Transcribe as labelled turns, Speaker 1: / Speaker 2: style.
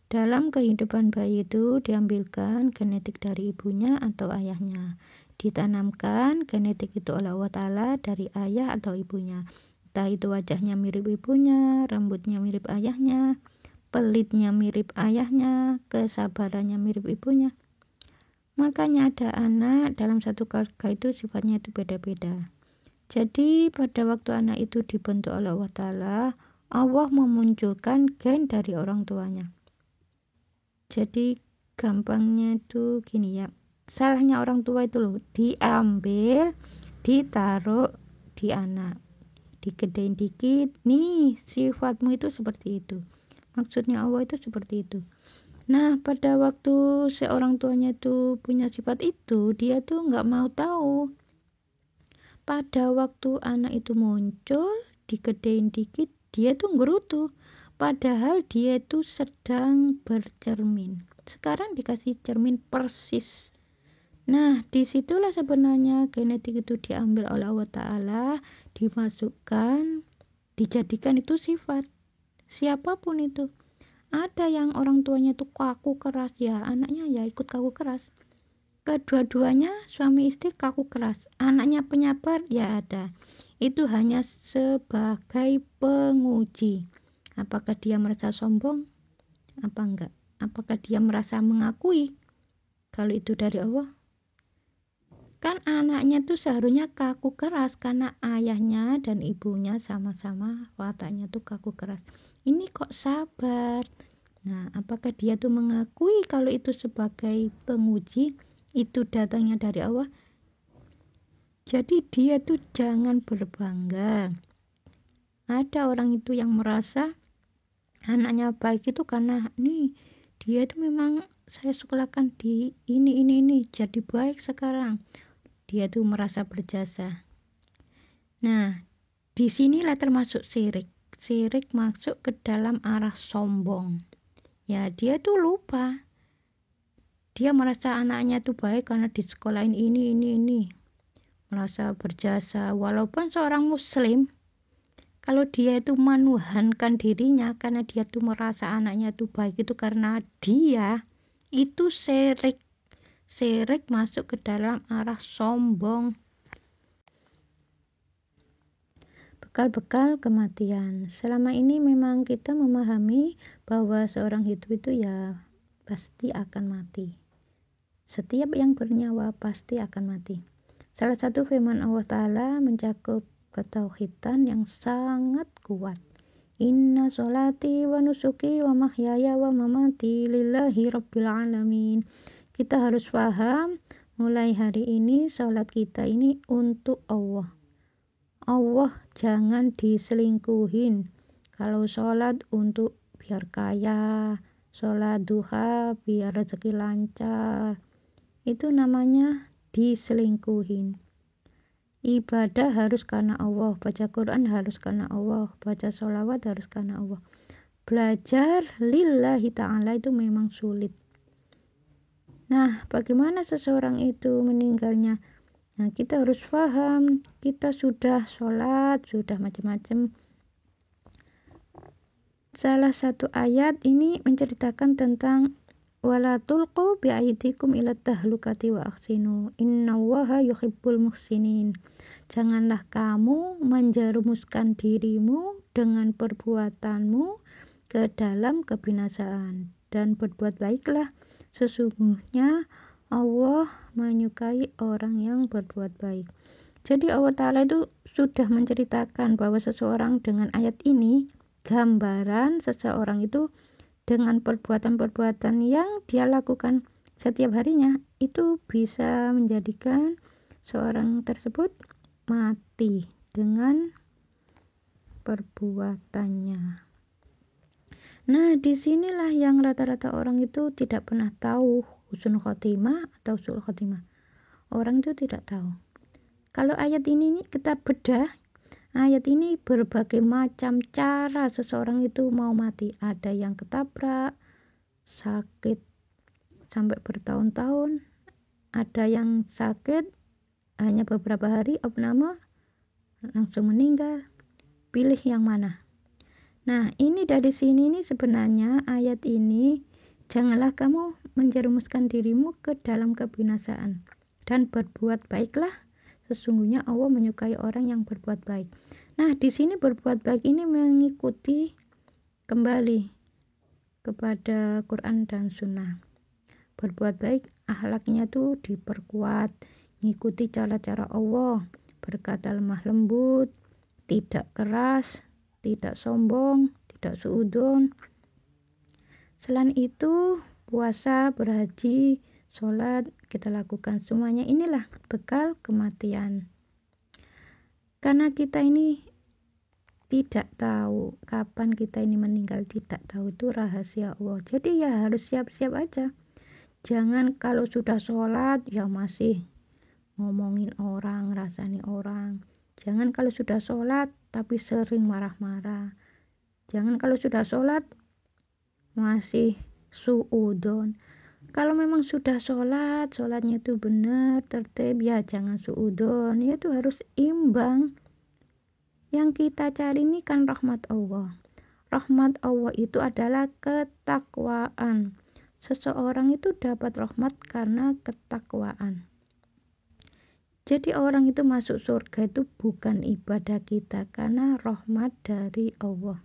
Speaker 1: Dalam kehidupan bayi itu diambilkan genetik dari ibunya atau ayahnya. Ditanamkan genetik itu oleh Allah Ta'ala dari ayah atau ibunya. Entah itu wajahnya mirip ibunya, rambutnya mirip ayahnya, pelitnya mirip ayahnya, kesabarannya mirip ibunya. Makanya ada anak dalam satu keluarga itu sifatnya itu beda-beda. Jadi pada waktu anak itu dibentuk oleh Allah Ta'ala, Allah memunculkan gen dari orang tuanya. Jadi gampangnya itu gini ya, salahnya orang tua itu loh, diambil, ditaruh di anak, digedein dikit, nih sifatmu itu seperti itu. Maksudnya Allah itu seperti itu. Nah pada waktu seorang tuanya itu punya sifat itu, dia tuh nggak mau tahu. Pada waktu anak itu muncul, digedein dikit, dia tuh gerutu. Padahal dia itu sedang bercermin. Sekarang dikasih cermin persis. Nah, disitulah sebenarnya genetik itu diambil oleh Allah Ta'ala, dimasukkan, dijadikan itu sifat. Siapapun itu. Ada yang orang tuanya itu kaku keras, ya anaknya ya ikut kaku keras. Kedua-duanya suami istri kaku keras. Anaknya penyabar, ya ada. Itu hanya sebagai penguji. Apakah dia merasa sombong? Apa enggak? Apakah dia merasa mengakui kalau itu dari Allah? Kan anaknya tuh seharusnya kaku keras karena ayahnya dan ibunya sama-sama wataknya tuh kaku keras. Ini kok sabar? Nah, apakah dia tuh mengakui kalau itu sebagai penguji, itu datangnya dari Allah? Jadi dia tuh jangan berbangga. Ada orang itu yang merasa anaknya baik itu karena nih dia itu memang saya sekolahkan di ini jadi baik sekarang. Dia tuh merasa berjasa. Nah, disinilah termasuk syirik. Syirik masuk ke dalam arah sombong. Ya, dia tuh lupa. Dia merasa anaknya tuh baik karena di sekolahin ini. Merasa berjasa. Walaupun seorang muslim, kalau dia itu menuhankan dirinya karena dia tuh merasa anaknya tuh baik itu karena dia, itu syirik. Syirik masuk ke dalam arah sombong. Bekal-bekal kematian. Selama ini memang kita memahami bahwa seorang hidup itu ya pasti akan mati. Setiap yang bernyawa pasti akan mati. Salah satu firman Allah Ta'ala mencakup ketauhidan yang sangat kuat. Inna sholati wa nusuki wa mahyaya wa mamati lillahi rabbil alamin. Kita harus paham mulai hari ini sholat kita ini untuk Allah. Allah jangan diselingkuhin. Kalau sholat untuk biar kaya, sholat duha biar rezeki lancar, itu namanya diselingkuhin. Ibadah harus karena Allah, baca Quran harus karena Allah, baca sholawat harus karena Allah. Belajar lillahi ta'ala itu memang sulit. Nah, bagaimana seseorang itu meninggalnya? Nah, kita harus paham, kita sudah sholat, sudah macam-macam. Salah satu ayat ini menceritakan tentang wala tulqu bi'aidikum ila tahlukati wa ahsinu innallaha yuhibbul muhsinin. Janganlah kamu menjerumuskan dirimu dengan perbuatanmu ke dalam kebinasaan, dan berbuat baiklah, sesungguhnya Allah menyukai orang yang berbuat baik. Jadi Allah Ta'ala itu sudah menceritakan bahwa seseorang dengan ayat ini, gambaran seseorang itu dengan perbuatan-perbuatan yang dia lakukan setiap harinya itu bisa menjadikan seorang tersebut mati dengan perbuatannya. Nah, disinilah yang rata-rata orang itu tidak pernah tahu husnul khotimah atau su'ul khotimah. Orang itu tidak tahu. Kalau ayat ini kita bedah, ayat ini berbagai macam cara seseorang itu mau mati. Ada yang ketabrak, sakit sampai bertahun-tahun. Ada yang sakit hanya beberapa hari, opname, langsung meninggal. Pilih yang mana? Nah, ini dari sini nih sebenarnya ayat ini Janganlah kamu menjerumuskan dirimu ke dalam kebinasaan, dan berbuat baiklah. Sesungguhnya Allah menyukai orang yang berbuat baik. Nah, di sini berbuat baik ini mengikuti kembali kepada Quran dan Sunnah. Berbuat baik akhlaknya tuh diperkuat, mengikuti cara-cara Allah, berkata lemah lembut, tidak keras, tidak sombong, tidak suudon. Selain itu, puasa, berhaji, sholat, kita lakukan semuanya. Inilah bekal kematian. Karena kita ini tidak tahu kapan kita ini meninggal, tidak tahu, itu rahasia Allah. Jadi ya harus siap-siap aja. Jangan kalau sudah sholat ya masih ngomongin orang, rasani orang. Jangan kalau sudah sholat tapi sering marah-marah. Jangan kalau sudah sholat masih suudon. Kalau memang sudah sholat, sholatnya itu benar, tertib, ya jangan suudon. Ya itu harus imbang. Yang kita cari ini kan rahmat Allah. Rahmat Allah itu adalah ketakwaan. Seseorang itu dapat rahmat karena ketakwaan. Jadi orang itu masuk surga itu bukan ibadah kita, karena rahmat dari Allah.